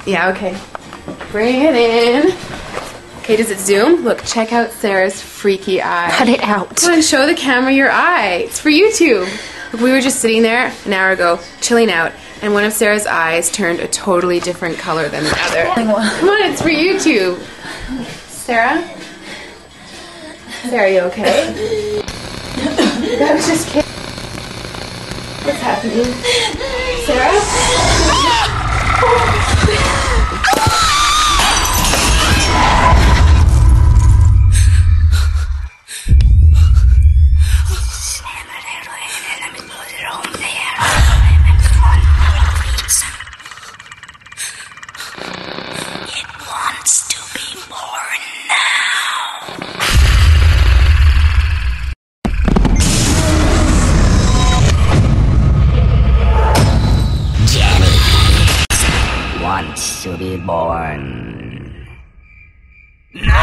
Yeah, okay. Bring it in. Okay, does it zoom? Look, check out Sarah's freaky eye. Cut it out. Come on, show the camera your eye. It's for YouTube. Look, we were just sitting there an hour ago, chilling out, and one of Sarah's eyes turned a totally different color than the other. Come on, it's for YouTube. Sarah? Sarah, are you okay? That was just kidding. What's happening? Sarah? It wants to be born now. Jenny wants to be born. No!